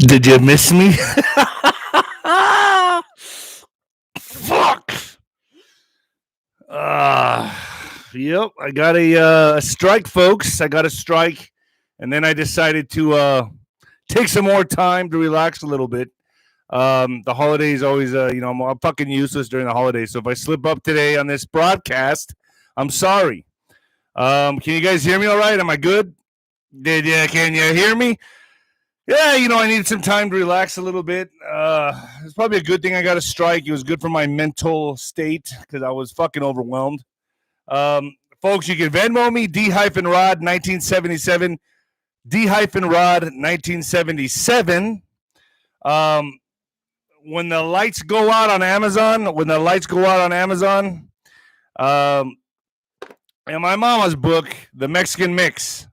Did you miss me? Fuck. Yep. I got a strike, folks. I got a strike, and then I decided to take some more time to relax a little bit. The holidays always, I'm fucking useless during the holidays. So if I slip up today on this broadcast, I'm sorry. Can you guys hear me all right? Am I good? Can you hear me? Yeah, I needed some time to relax a little bit. It's probably a good thing I got a strike. It was good for my mental state because I was fucking overwhelmed. Folks, you can Venmo me, D-Rod 1977, D-Rod 1977. When the lights go out on Amazon, and my mama's book, The Mexican Mix.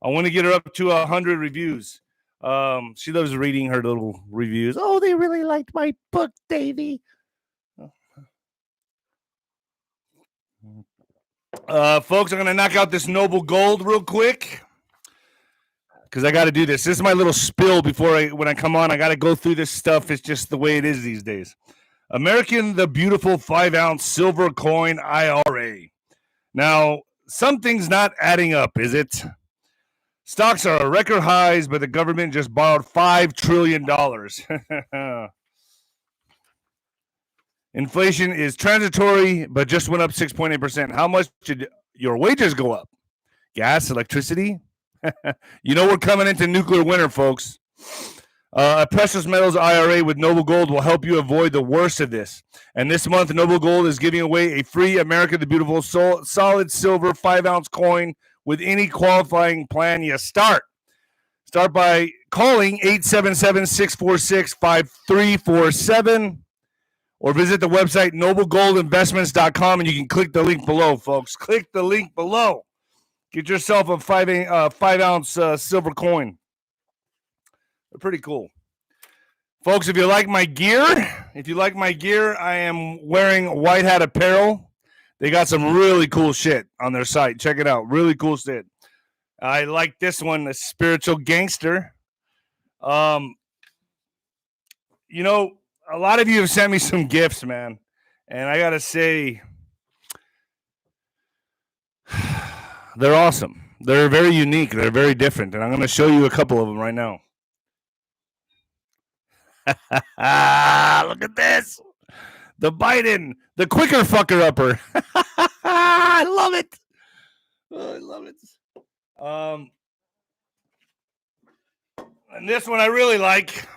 I want to get her up to 100 reviews. She loves reading her little reviews. Oh, they really liked my book, Davey. Folks, I'm going to knock out this Noble Gold real quick because I got to do this. This is my little spill when I come on. I got to go through this stuff. It's just the way it is these days. American the Beautiful 5-ounce silver coin IRA. Now, something's not adding up, is it? Stocks are at record highs, but the government just borrowed $5 trillion. Inflation is transitory, but just went up 6.8%. How much did your wages go up? Gas, electricity? We're coming into nuclear winter, folks. A precious metals IRA with Noble Gold will help you avoid the worst of this. And this month, Noble Gold is giving away a free America the Beautiful solid silver 5-ounce coin with any qualifying plan you start. Start by calling 877-646-5347 or visit the website noblegoldinvestments.com, and you can click the link below, folks. Click the link below. Get yourself a 5-ounce silver coin. They're pretty cool. Folks, if you like my gear, I am wearing White Hat Apparel. They got some really cool shit on their site. Check it out. Really cool shit. I like this one, the Spiritual Gangster. A lot of you have sent me some gifts, man. And I got to say, they're awesome. They're very unique. They're very different. And I'm going to show you a couple of them right now. Look at this. The Biden, the quicker fucker upper. I love it. Oh, I love it. And this one I really like.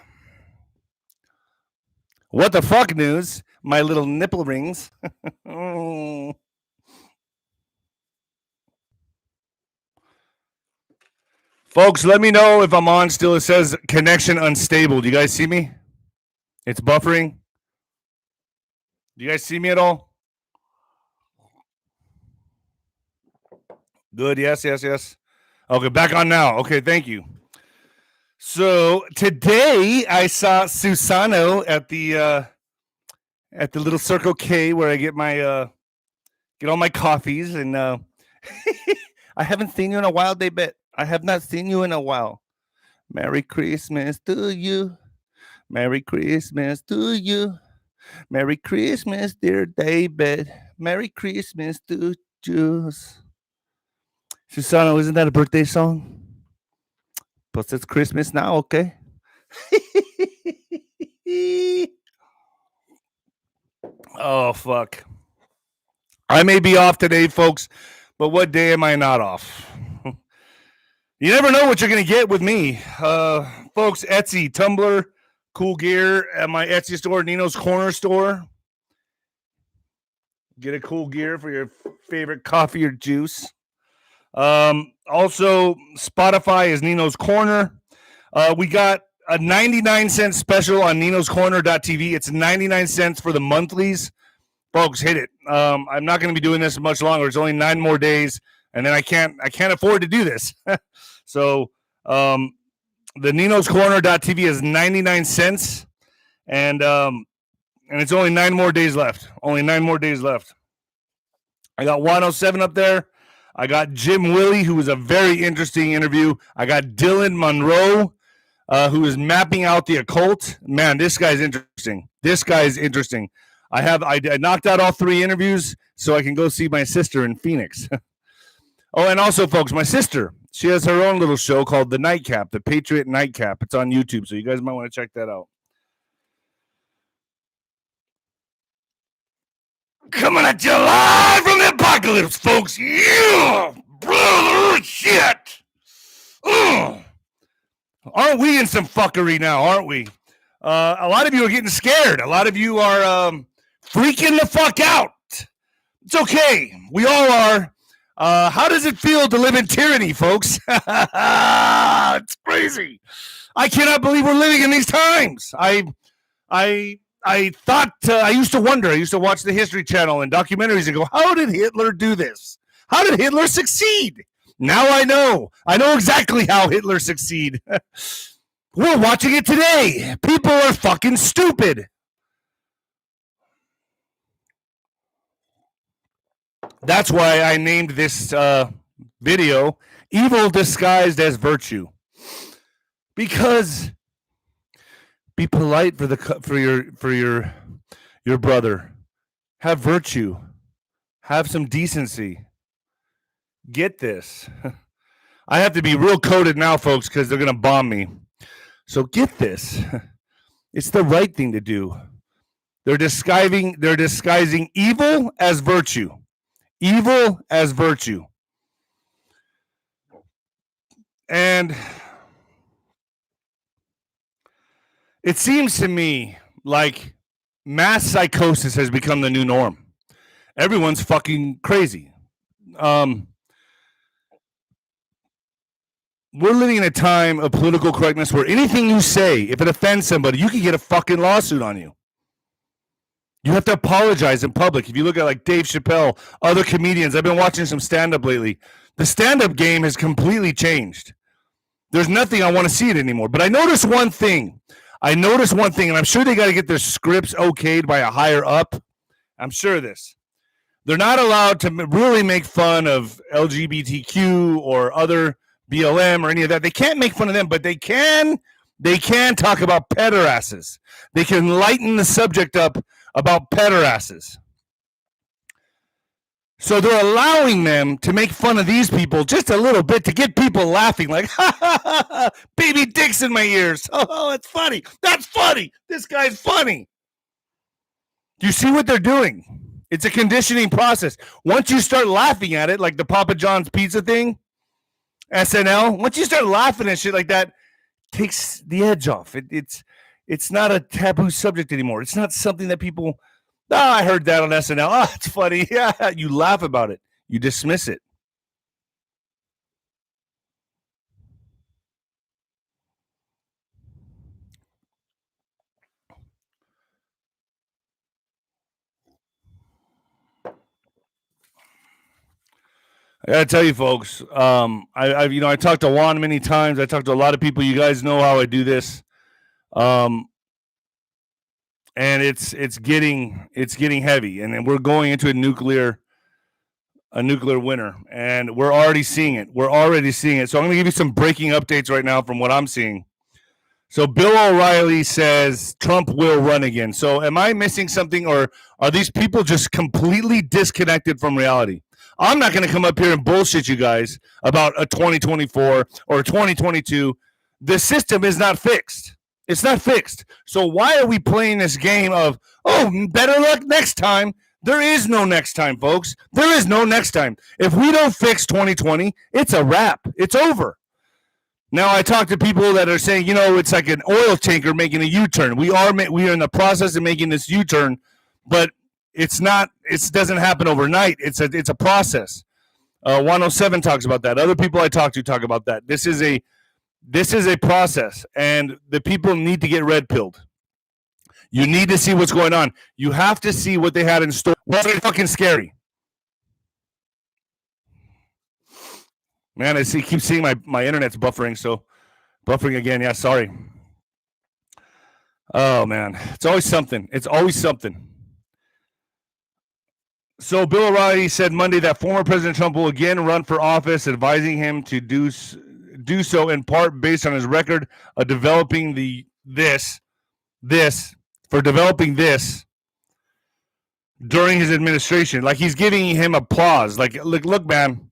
What the fuck news? My little nipple rings. Folks, let me know if I'm on still. It says connection unstable. Do you guys see me? It's buffering. Do you guys see me at all? Good. Yes. Okay, back on now. Okay, thank you. So today I saw Susano at the little Circle K where I get my get all my coffees, and I haven't seen you in a while, David. I have not seen you in a while. Merry Christmas to you. Merry Christmas to you. Merry Christmas, dear David. Merry Christmas to you. Susano, isn't that a birthday song? But it's Christmas now, okay? Oh, fuck. I may be off today, folks, but what day am I not off? You never know what you're going to get with me. Folks, Etsy, Tumblr, cool gear at my Etsy store, Nino's Corner store. Get a cool gear for your favorite coffee or juice. Also, Spotify is Nino's Corner. We got a 99-cent special on ninoscorner.tv. It's 99 cents for the monthlies. Folks, hit it. I'm not going to be doing this much longer. It's only 9 more days, and then I can't afford to do this. So, the ninoscorner.tv is 99 cents, and it's only 9 more days left. Only 9 more days left. I got 107 up there. I got Jim Willie, who was a very interesting interview. I got Dylan Monroe. who is mapping out the occult. Man, this guy's interesting. I knocked out all 3 interviews so I can go see my sister in Phoenix. Oh, and also, folks, my sister, she has her own little show called The Nightcap, The Patriot Nightcap. It's on YouTube, so you guys might want to check that out. Coming at you live from the apocalypse, folks. Yeah, brother, shit. Aren't we in some fuckery now, aren't we? A lot of you are getting scared. A lot of you are freaking the fuck out. It's okay. We all are. How does it feel to live in tyranny, folks? It's crazy. I cannot believe we're living in these times. I thought, I used to wonder, I used to watch the History Channel and documentaries and go, how did Hitler do this? How did Hitler succeed? Now I know exactly how Hitler succeeded. We're watching it today. People are fucking stupid. That's why I named this video Evil Disguised as Virtue. Because be polite for your brother. Have virtue. Have some decency. Get this. I have to be real coded now, folks, because they're going to bomb me. So get this. It's the right thing to do. They're disguising evil as virtue. Evil as virtue. And it seems to me like mass psychosis has become the new norm. Everyone's fucking crazy. We're living in a time of political correctness where anything you say, if it offends somebody, you can get a fucking lawsuit on you. You have to apologize in public. If you look at like Dave Chappelle, other comedians, I've been watching some stand-up lately. The stand-up game has completely changed. There's nothing I want to see it anymore. But I noticed one thing, and I'm sure they got to get their scripts okayed by a higher up. I'm sure of this. They're not allowed to really make fun of LGBTQ or other BLM or any of that. They can't make fun of them, but they can talk about pederasses. They can lighten the subject up about pederasses. So they're allowing them to make fun of these people just a little bit to get people laughing, like, ha, ha, ha, ha, baby dicks in my ears. Oh, that's funny. That's funny. This guy's funny. Do you see what they're doing? It's a conditioning process. Once you start laughing at it, like the Papa John's pizza thing, SNL, once you start laughing at shit like that, takes the edge off. It's not a taboo subject anymore. It's not something that people, I heard that on SNL. Oh, it's funny. Yeah, you laugh about it. You dismiss it. I gotta tell you, folks. I talked to Juan many times. I talked to a lot of people. You guys know how I do this, and it's getting heavy, and we're going into a nuclear winter, and we're already seeing it. So I'm gonna give you some breaking updates right now from what I'm seeing. So Bill O'Reilly says Trump will run again. So am I missing something, or are these people just completely disconnected from reality? I'm not going to come up here and bullshit you guys about a 2024 or 2022. The system is not fixed. It's not fixed. So why are we playing this game of, better luck next time? There is no next time, folks. There is no next time. If we don't fix 2020, it's a wrap. It's over. Now, I talk to people that are saying, it's like an oil tanker making a U-turn. We are in the process of making this U-turn, but it's not. It doesn't happen overnight. It's a process. 107 talks about that. Other people I talk to talk about that. This is a process, and the people need to get red pilled. You need to see what's going on. You have to see what they had in store. What's fucking scary, man. I keep seeing my internet's buffering. So buffering again. Yeah, sorry. Oh man, it's always something. So Bill O'Reilly said Monday that former President Trump will again run for office, advising him to do do so in part based on his record of developing developing this during his administration. Like, he's giving him applause. Like, look, man.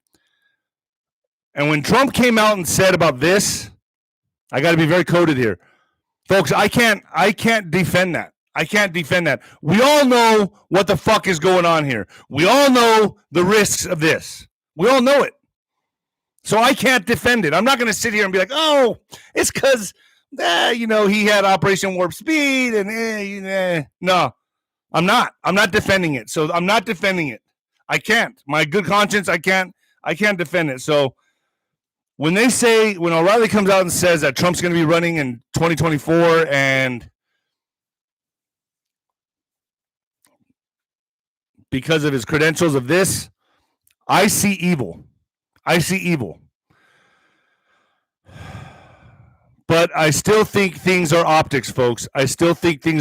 And when Trump came out and said about this, I got to be very coded here, folks. I can't defend that. I can't defend that. We all know what the fuck is going on here. We all know the risks of this. We all know it. So I can't defend it. I'm not going to sit here and be like, oh, it's because, he had Operation Warp Speed and no, I'm not. I'm not defending it. So I'm not defending it. I can't. My good conscience, I can't defend it. So when O'Reilly comes out and says that Trump's going to be running in 2024 and because of his credentials of this, I see evil. But I still think things are optics, folks. I'm still giving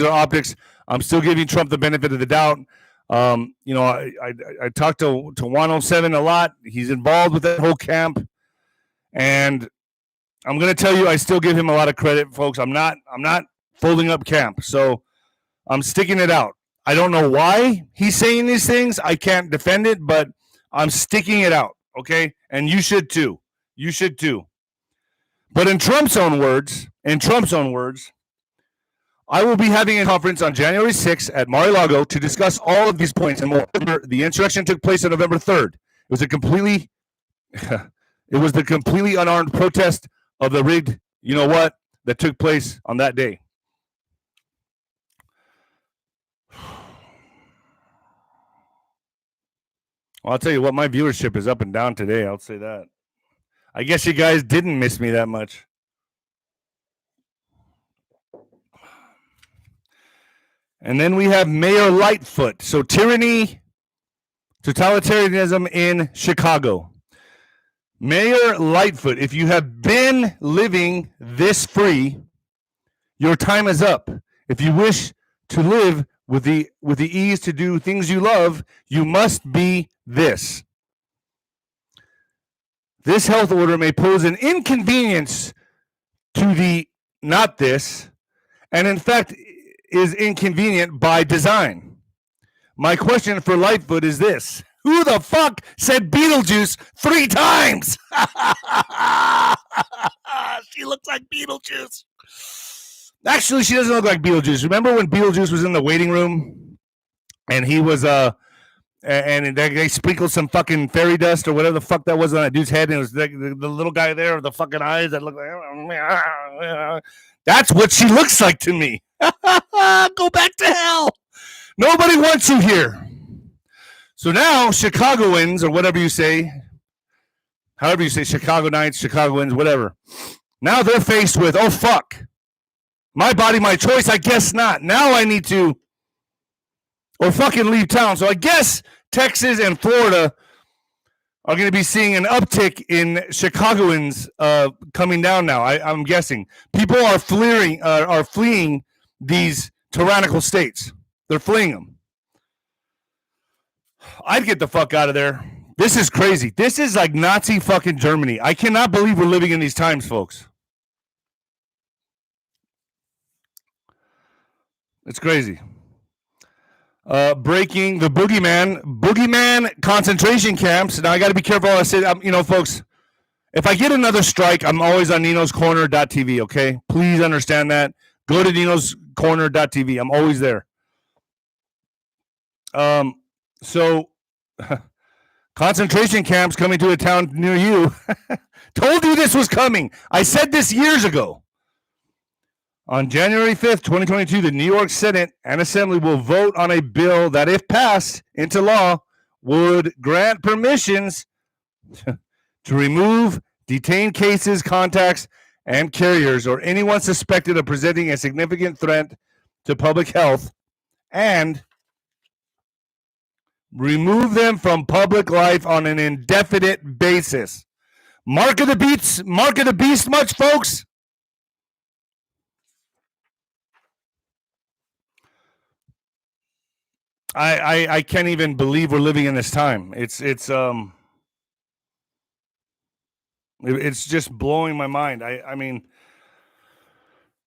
Trump the benefit of the doubt. I talked to 107 a lot. He's involved with that whole camp. And I'm going to tell you, I still give him a lot of credit, folks. I'm not folding up camp. So I'm sticking it out. I don't know why he's saying these things. I can't defend it, but I'm sticking it out, okay? And you should too. But in Trump's own words, I will be having a conference on January 6th at Mar-a-Lago to discuss all of these points and more. The insurrection took place on November 3rd. It was the completely unarmed protest of the rigged, that took place on that day. Well, I'll tell you what, my viewership is up and down today. I'll say that. I guess you guys didn't miss me that much. And then we have Mayor Lightfoot. So tyranny, totalitarianism in Chicago. Mayor Lightfoot, if you have been living this free, your time is up. If you wish to live with the ease to do things you love, you must be this. This health order may pose an inconvenience to the not this, and in fact is inconvenient by design. My question for Lightfoot is this. Who the fuck said Beetlejuice 3 times? She looks like Beetlejuice. Actually, she doesn't look like Beetlejuice. Remember when Beetlejuice was in the waiting room and he was and they sprinkled some fucking fairy dust or whatever the fuck that was on that dude's head, and it was the little guy there with the fucking eyes that look like. That's what she looks like to me. Go back to hell. Nobody wants you here. So now Chicagoans, or whatever you say, however you say, Chicago Knights, Chicagoans, whatever. Now they're faced with, oh fuck, my body, my choice. I guess not. Now I need to, or fucking leave town. So I guess Texas and Florida are going to be seeing an uptick in Chicagoans coming down now. I'm guessing people are fleeing these tyrannical states. They're fleeing them. I'd get the fuck out of there. This is crazy. This is like Nazi fucking Germany. I cannot believe we're living in these times, folks. It's crazy. Breaking the boogeyman concentration camps. Now I got to be careful. I said, folks, if I get another strike, I'm always on ninoscorner.tv. Okay, please understand that. Go to ninoscorner.tv. I'm always there. So concentration camps coming to a town near you. Told you this was coming. I said this years ago. On January 5th, 2022, the New York Senate and Assembly will vote on a bill that, if passed into law, would grant permissions to remove detained cases, contacts, and carriers, or anyone suspected of presenting a significant threat to public health, and remove them from public life on an indefinite basis. Mark of the beast much, folks? I can't even believe we're living in this time. It's It's just blowing my mind. I mean,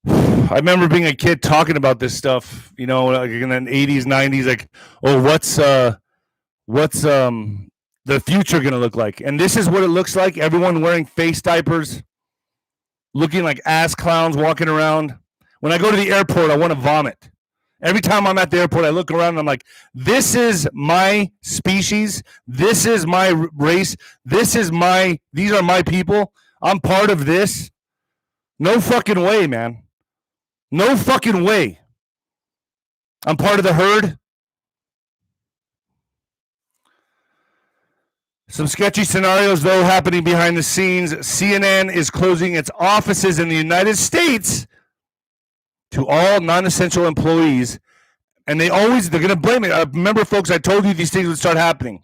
I remember being a kid talking about this stuff, you know, like in the 80s, 90s, like, oh, what's the future gonna look like? And this is what it looks like. Everyone wearing face diapers, looking like ass clowns walking around. When I go to the airport, I want to vomit. Every time I'm at the airport, I look around and I'm like, this is my species. This is my race. These are my people. I'm part of this. No fucking way, man. No fucking way. I'm part of the herd. Some sketchy scenarios, though, happening behind the scenes. CNN is closing its offices in the United States to all non-essential employees. And they're going to blame it. Remember, folks, I told you these things would start happening.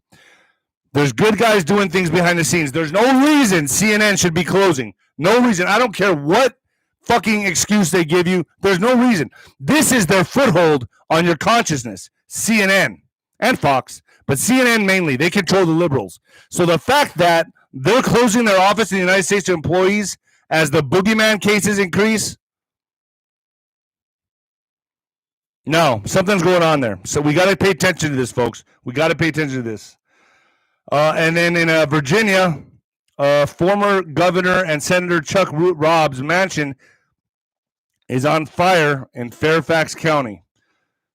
There's good guys doing things behind the scenes. There's no reason CNN should be closing. No reason. I don't care what fucking excuse they give you. There's no reason. This is their foothold on your consciousness. CNN and Fox, but CNN mainly. They control the liberals. So the fact that they're closing their office in the United States to employees as the boogeyman cases increase, no, something's going on there. So we got to pay attention to this, folks. We got to pay attention to this. And then in Virginia, former Governor and Senator Chuck Robb's mansion is on fire in Fairfax County.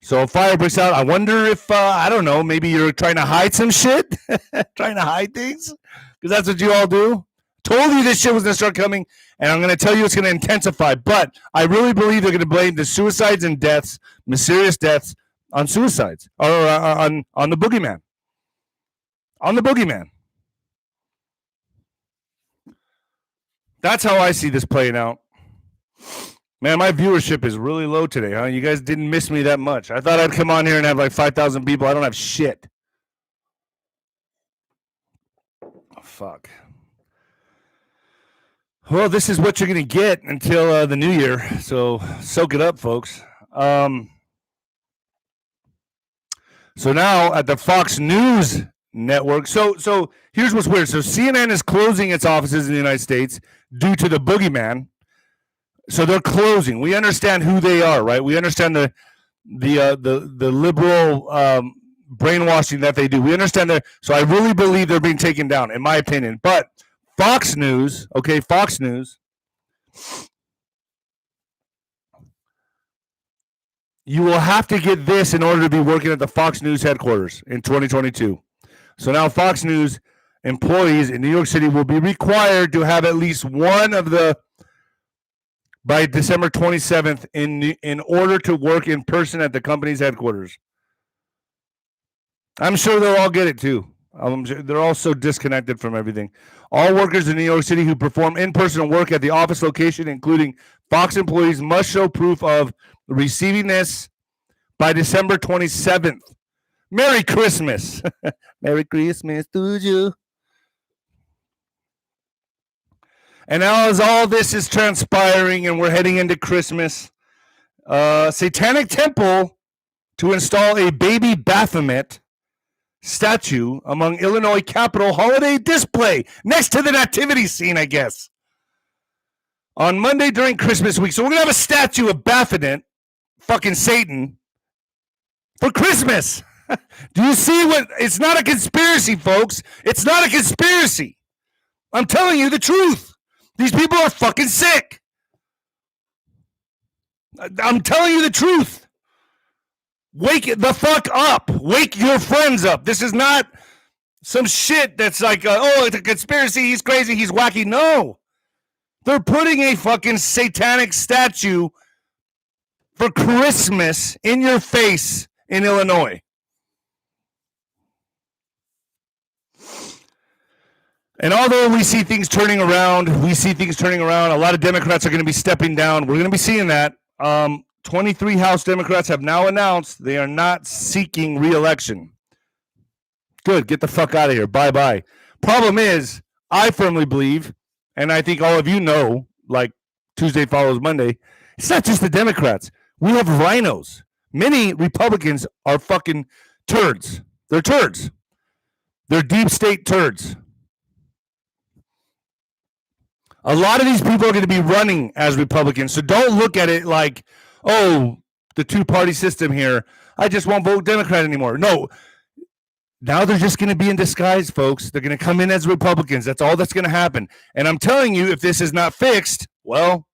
So a fire breaks out. I wonder if, I don't know, maybe you're trying to hide some shit? Trying to hide things? Because that's what you all do. Told you this shit was going to start coming, and I'm going to tell you it's going to intensify. But I really believe they're going to blame the suicides and deaths, mysterious deaths, on suicides, or on the boogeyman. On the boogeyman. That's how I see this playing out. Man, my viewership is really low today, huh? You guys didn't miss me that much. I thought I'd come on here and have like 5,000 people. I don't have shit. Oh, fuck. Well, this is what you're going to get until the new year. So soak it up, folks. So now at the Fox News network. So here's what's weird. So CNN is closing its offices in the United States due to the boogeyman. So they're closing. We understand who they are, right? We understand the liberal brainwashing that they do. We understand that. So I really believe they're being taken down, in my opinion. But Fox News, okay, Fox News, you will have to get this in order to be working at the Fox News headquarters in 2022. So now Fox News employees in New York City will be required to have at least one of the, by December 27th, in order to work in person at the company's headquarters. I'm sure they'll all get it too. They're all so disconnected from everything. All workers in New York City who perform in-person work at the office location, including Fox employees, must show proof of receiving this by December 27th. Merry Christmas. Merry Christmas to you. And now as all this is transpiring and we're heading into Christmas, Satanic Temple to install a baby Baphomet statue among Illinois Capitol holiday display next to the nativity scene, I guess, on Monday during Christmas week. So we're going to have a statue of Baphomet, fucking Satan, for Christmas. Do you see what? It's not a conspiracy, folks. It's not a conspiracy. I'm telling you the truth. These people are fucking sick. I'm telling you the truth. Wake the fuck up. Wake your friends up. This is not some shit that's like, oh, it's a conspiracy. He's crazy. He's wacky. No. They're putting a fucking satanic statue for Christmas in your face in Illinois. And although we see things turning around, a lot of Democrats are going to be stepping down. We're going to be seeing that. 23 House Democrats have now announced they are not seeking re-election. Good. Get the fuck out of here. Bye-bye. Problem is, I firmly believe, and I think all of you know, like Tuesday follows Monday, it's not just the Democrats. We have rhinos. Many Republicans are fucking turds. They're turds. They're deep state turds. A lot of these people are going to be running as Republicans. So don't look at it like, oh, the two-party system here. I just won't vote Democrat anymore. No. Now they're just going to be in disguise, folks. They're going to come in as Republicans. That's all that's going to happen. And I'm telling you, if this is not fixed, well,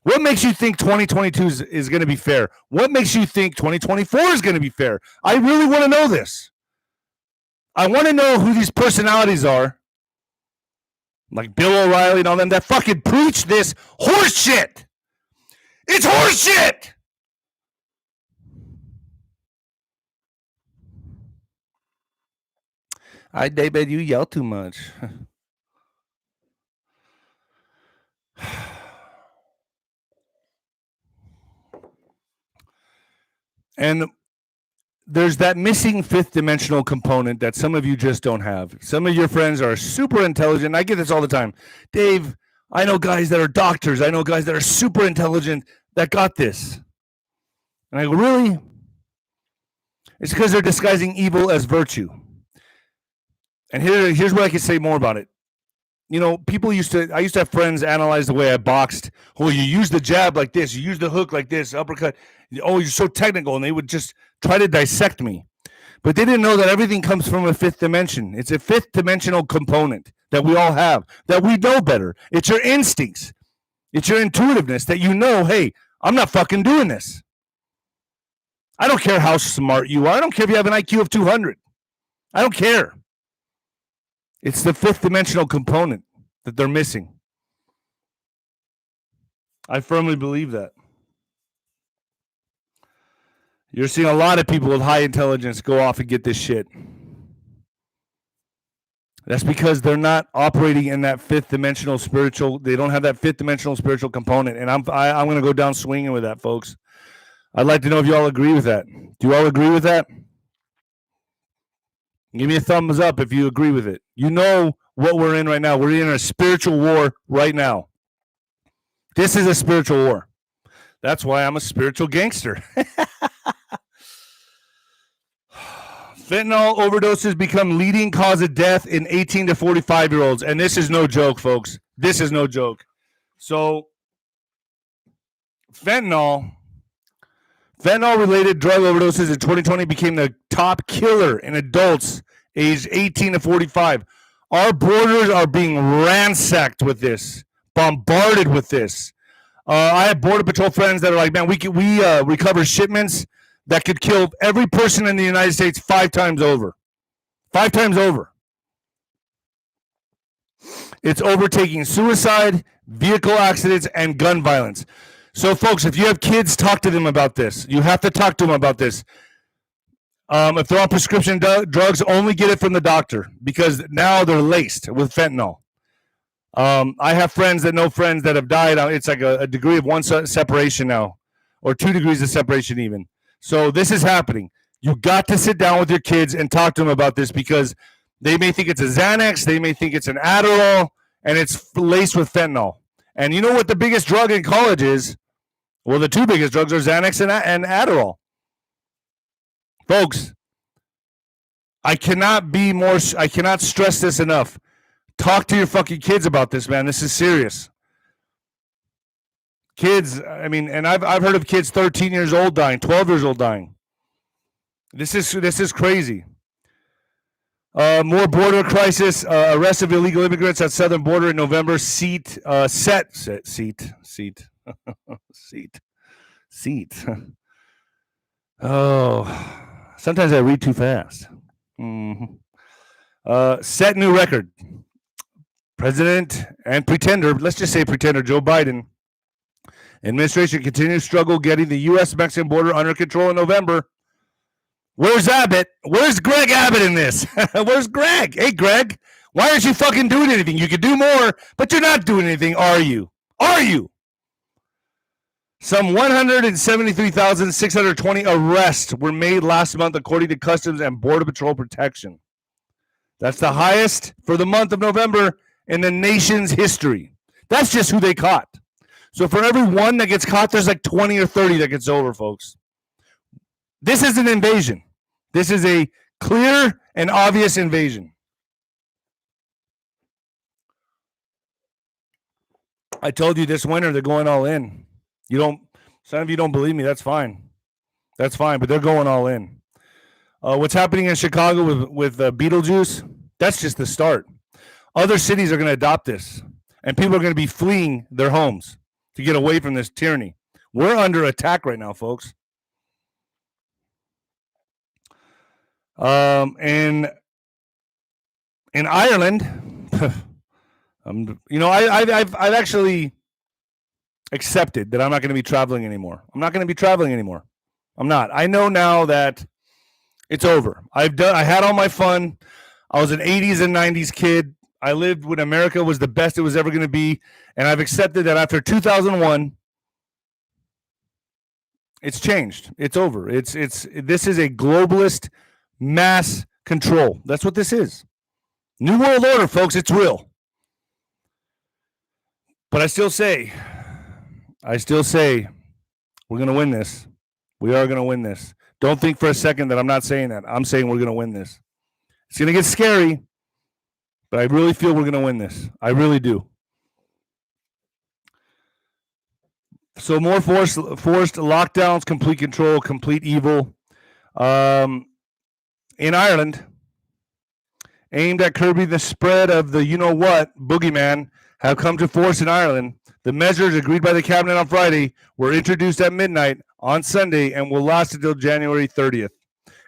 what makes you think 2022 is going to be fair? What makes you think 2024 is going to be fair? I really want to know this. I want to know who these personalities are, like Bill O'Reilly and all them, that fucking preach this horse shit. It's horse shit. David, you yell too much. And there's that missing fifth dimensional component that some of you just don't have. Some of your friends are super intelligent. I get this all the time. Dave, I know guys that are doctors. I know guys that are super intelligent that got this. And I go, really? It's because they're disguising evil as virtue. And here's what I can say more about it. You know, I used to have friends analyze the way I boxed. Oh, you use the jab like this. You use the hook like this, uppercut. Oh, you're so technical. And they would just try to dissect me. But they didn't know that everything comes from a fifth dimension. It's a fifth dimensional component that we all have, that we know better. It's your instincts. It's your intuitiveness that you know, hey, I'm not fucking doing this. I don't care how smart you are. I don't care if you have an IQ of 200. I don't care. It's the fifth dimensional component that they're missing. I firmly believe that. You're seeing a lot of people with high intelligence go off and get this shit. That's because they're not operating in that fifth dimensional spiritual. They don't have that fifth dimensional spiritual component. And I'm going to go down swinging with that, folks. I'd like to know if you all agree with that. Do you all agree with that? Give me a thumbs up if you agree with it. You know what we're in right now. We're in a spiritual war right now. This is a spiritual war. That's why I'm a spiritual gangster. Fentanyl overdoses become leading cause of death in 18 to 45-year-olds. And this is no joke, folks. This is no joke. So, fentanyl-related drug overdoses in 2020 became the top killer in adults aged 18 to 45. Our borders are being ransacked with this, bombarded with this. I have Border Patrol friends that are like, man, we recover shipments that could kill every person in the United States 5 times over. 5 times over. It's overtaking suicide, vehicle accidents, and gun violence. So, folks, if you have kids, talk to them about this. You have to talk to them about this. If they're on prescription drugs, only get it from the doctor because now they're laced with fentanyl. I have friends that know friends that have died. It's like a degree of 1 separation now, or 2 degrees of separation even. So this is happening. You got to sit down with your kids and talk to them about this because they may think it's a Xanax, they may think it's an Adderall, and it's laced with fentanyl. And you know what the biggest drug in college is? Well, the 2 biggest drugs are Xanax and Adderall. Folks, I cannot stress this enough. Talk to your fucking kids about this, man. This is serious. Kids, I mean, and I've heard of kids 13 years old dying, 12 years old dying. This is crazy. More border crisis. Arrest of illegal immigrants at southern border in November. Seat. Oh, sometimes I read too fast. Set new record. President and pretender, let's just say pretender, Joe Biden administration continues to struggle getting the U.S.-Mexican border under control in November. Where's Abbott? Where's Greg Abbott in this? Where's Greg? Hey, Greg, why aren't you fucking doing anything? You could do more, but you're not doing anything, are you? Are you? Some 173,620 arrests were made last month, according to Customs and Border Patrol Protection. That's the highest for the month of November in the nation's history. That's just who they caught. So for every one that gets caught, there's like 20 or 30 that gets over, folks. This is an invasion. This is a clear and obvious invasion. I told you this winter they're going all in. Some of you don't believe me. That's fine. That's fine, but they're going all in. What's happening in Chicago with Beetlejuice? That's just the start. Other cities are going to adopt this, and people are going to be fleeing their homes to get away from this tyranny. We're under attack right now, folks. And in Ireland, I've actually accepted that I'm not going to be traveling anymore. I'm not going to be traveling anymore. I'm not. I know now that it's over. I had all my fun. I was an 80s and 90s kid. I lived when America was the best it was ever going to be, and I've accepted that after 2001, it's changed. It's over. This is a globalist mass control. That's what this is. New World Order, folks. It's real. But I still say we're going to win this. We are going to win this. Don't think for a second that I'm not saying that. I'm saying we're going to win this. It's going to get scary, but I really feel we're going to win this. I really do. So more forced lockdowns, complete control, complete evil. In Ireland, aimed at curbing the spread of the you-know-what boogeyman, have come to force in Ireland. The measures agreed by the cabinet on Friday were introduced at midnight on Sunday and will last until January 30th.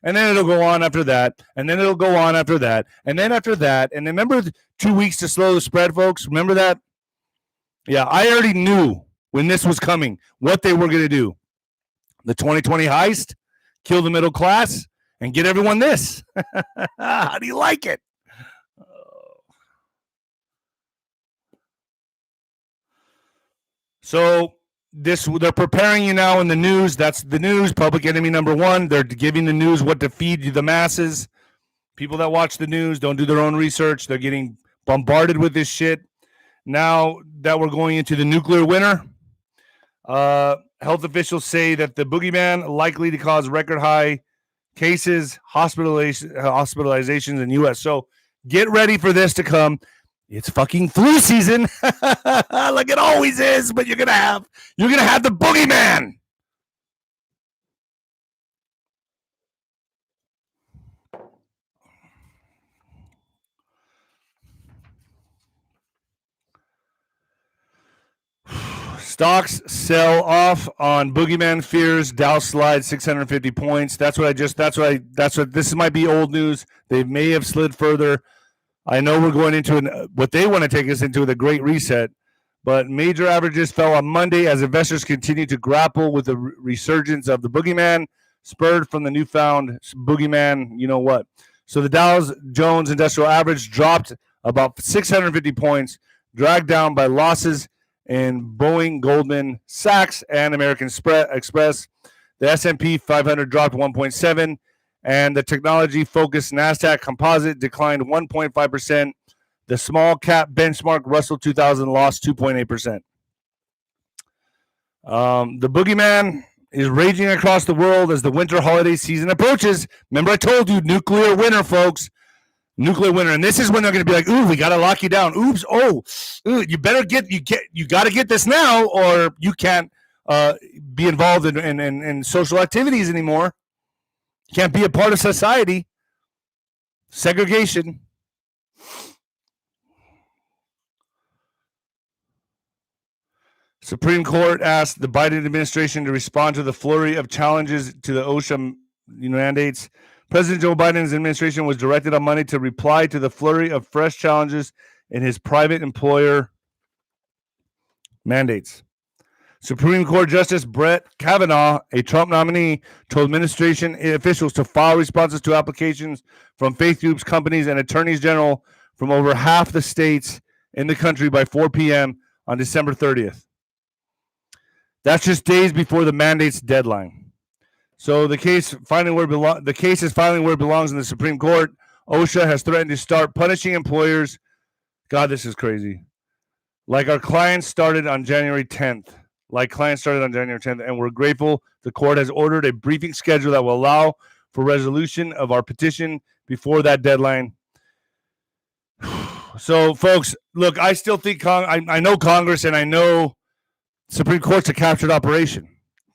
And then it'll go on after that, and then it'll go on after that, and then after that. And remember 2 weeks to slow the spread, folks? Remember that? Yeah, I already knew when this was coming what they were going to do. The 2020 heist, kill the middle class, and get everyone this. How do you like it? So they're preparing you now in the news. That's the news. Public enemy number one. They're giving the news what to feed the masses. People that watch the news don't do their own research. They're getting bombarded with this shit. Now that we're going into the nuclear winter, health officials say that the boogeyman likely to cause record high cases, hospitalizations in the U.S. So get ready for this to come. It's fucking flu season, like it always is. But you're gonna have the boogeyman. Stocks sell off on boogeyman fears. Dow slides 650 points. This might be old news. They may have slid further. I know we're going into what they want to take us into, the Great Reset, but major averages fell on Monday as investors continue to grapple with the resurgence of the boogeyman, spurred from the newfound boogeyman, you know what. So the Dow Jones Industrial Average dropped about 650 points, dragged down by losses in Boeing, Goldman Sachs, and American Express. The S&P 500 dropped 1.7%. And the technology-focused NASDAQ Composite declined 1.5%. The small-cap benchmark Russell 2000 lost 2.8%. The boogeyman is raging across the world as the winter holiday season approaches. Remember I told you, nuclear winter, folks. Nuclear winter. And this is when they're going to be like, ooh, we got to lock you down. Oops, you got to get this now, or you can't be involved in social activities anymore. Can't be a part of society. Segregation. Supreme Court asked the Biden administration to respond to the flurry of challenges to the OSHA mandates. President Joe Biden's administration was directed on Monday to reply to the flurry of fresh challenges in his private employer mandates. Supreme Court Justice Brett Kavanaugh, a Trump nominee, told administration officials to file responses to applications from faith groups, companies, and attorneys general from over half the states in the country by 4 p.m. on December 30th. That's just days before the mandate's deadline. So the case is finally where it belongs in the Supreme Court. OSHA has threatened to start punishing employers. God, this is crazy. Like our clients started on January 10th. And we're grateful the court has ordered a briefing schedule that will allow for resolution of our petition before that deadline. So, folks, look, I still think I know Congress and I know Supreme Court's a captured operation.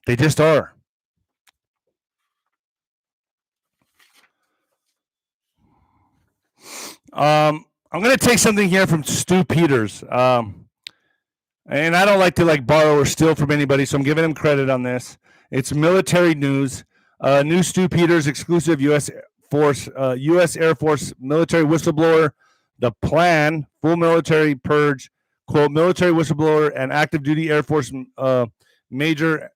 They just are. I'm going to take something here from Stu Peters. And I don't like to borrow or steal from anybody, so I'm giving him credit on this. It's military news. New Stu Peters, exclusive U.S. Air Force military whistleblower. The plan, full military purge, quote, military whistleblower and active duty Air Force major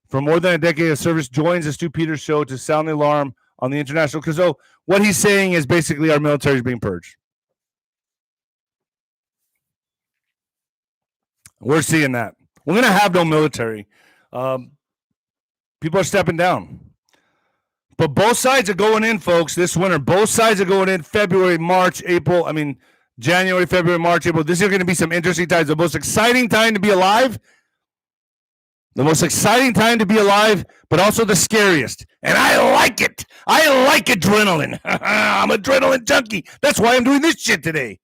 for more than a decade of service joins the Stu Peters show to sound the alarm on the international. Because what he's saying is basically our military is being purged. We're seeing that. We're going to have no military. People are stepping down. But both sides are going in, folks, this winter. Both sides are going in February, March, April. I mean, January, February, March, April. This is going to be some interesting times. The most exciting time to be alive. The most exciting time to be alive, but also the scariest. And I like it. I like adrenaline. I'm an adrenaline junkie. That's why I'm doing this shit today.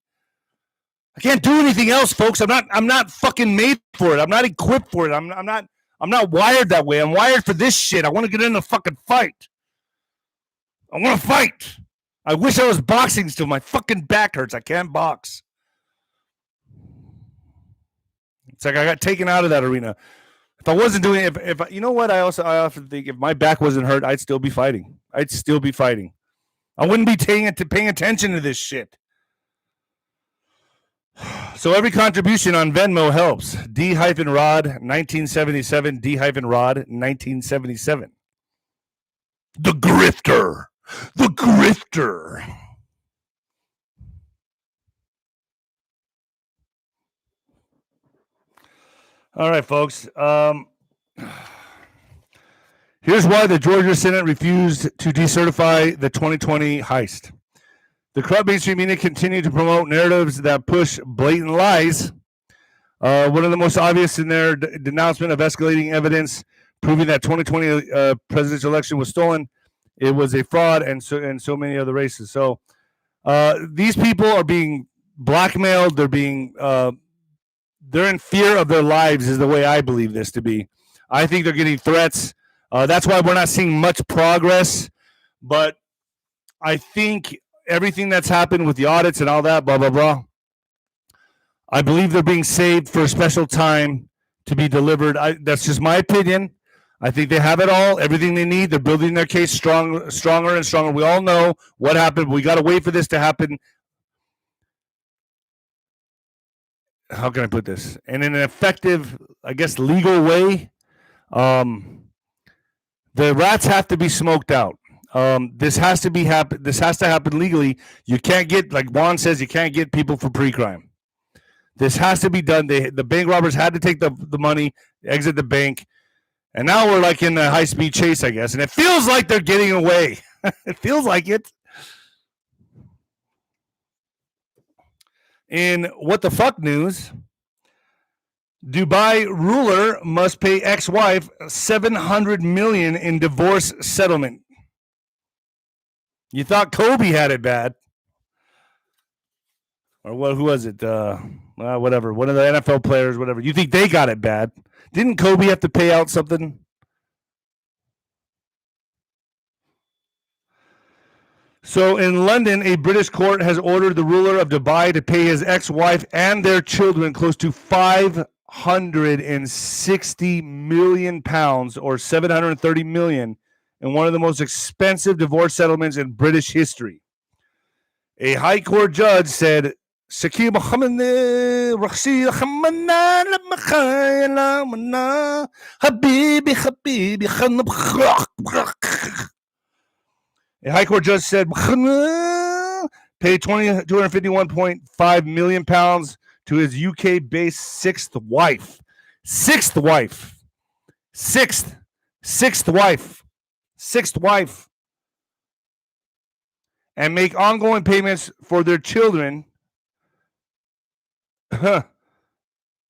I can't do anything else, folks. I'm not fucking made for it. I'm not equipped for it. I'm not wired that way. I'm wired for this shit. I want to get in a fucking fight. I want to fight. I wish I was boxing still. My fucking back hurts. I can't box. It's like I got taken out of that arena. If I wasn't doing it, if you know what, I often think if my back wasn't hurt, I'd still be fighting. I wouldn't be paying attention to this shit. So every contribution on Venmo helps. D-Rod 1977. D-Rod 1977. The grifter. The grifter. All right, folks. Here's why the Georgia Senate refused to decertify the 2020 heist. The corrupt mainstream media continue to promote narratives that push blatant lies. One of the most obvious in their denouncement of escalating evidence proving that 2020 presidential election was stolen. It was a fraud, and so many other races. So these people are being blackmailed. They're in fear of their lives, is the way I believe this to be. I think they're getting threats. That's why we're not seeing much progress. But I think everything that's happened with the audits and all that, blah, blah, blah, I believe they're being saved for a special time to be delivered. That's just my opinion. I think they have it all, everything they need. They're building their case stronger and stronger. We all know what happened. We got to wait for this to happen. How can I put this? And in an effective, I guess, legal way, the rats have to be smoked out. This has to happen legally. You can't get, like Juan says, you can't get people for pre-crime. This has to be done. The bank robbers had to take the money, exit the bank, and now we're like in a high-speed chase, I guess. And it feels like they're getting away. It feels like it. In what the fuck news, Dubai ruler must pay ex-wife $700 million in divorce settlement. You thought Kobe had it bad. Or what? Who was it? Whatever. One of the NFL players, whatever. You think they got it bad? Didn't Kobe have to pay out something? So in London, a British court has ordered the ruler of Dubai to pay his ex-wife and their children close to £560 million or $730 million in one of the most expensive divorce settlements in British history. A high court judge said, a high court judge said, paid £251.5 million to his UK-based sixth wife, and make ongoing payments for their children,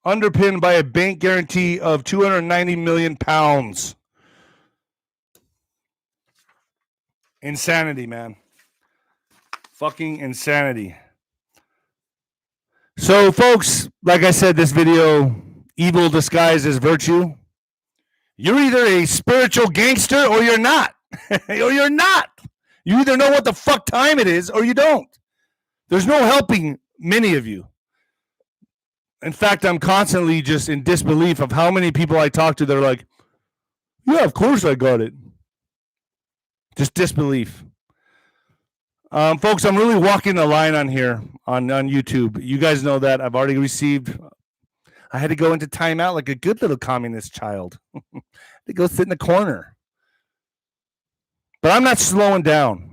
underpinned by a bank guarantee of £290 million. Insanity, man. Fucking insanity. So, folks, like I said, this video, evil disguised as virtue. You're either a spiritual gangster or you're not. Or you're not. You either know what the fuck time it is or you don't. There's no helping many of you. In fact, I'm constantly just in disbelief of how many people I talk to that are like, yeah, of course I got it. Just disbelief. Folks, I'm really walking the line on here on YouTube. You guys know that. I've already received. I had to go into timeout like a good little communist child. To go sit in the corner. But I'm not slowing down.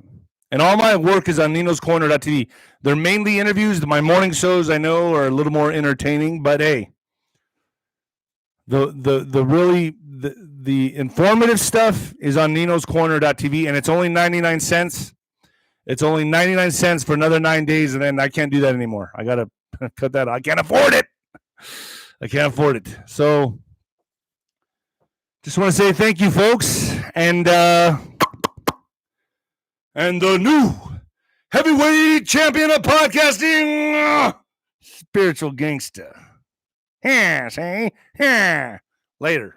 And all my work is on ninoscorner.tv. They're mainly interviews. My morning shows, I know, are a little more entertaining. But hey, the informative stuff is on ninoscorner.tv, and it's only 99 cents. It's only 99 cents for another 9 days, and then I can't do that anymore. I got to cut that out. I can't afford it. I can't afford it. So just want to say thank you, folks. And the new heavyweight champion of podcasting, spiritual gangster. Yeah, say? Yeah. Later.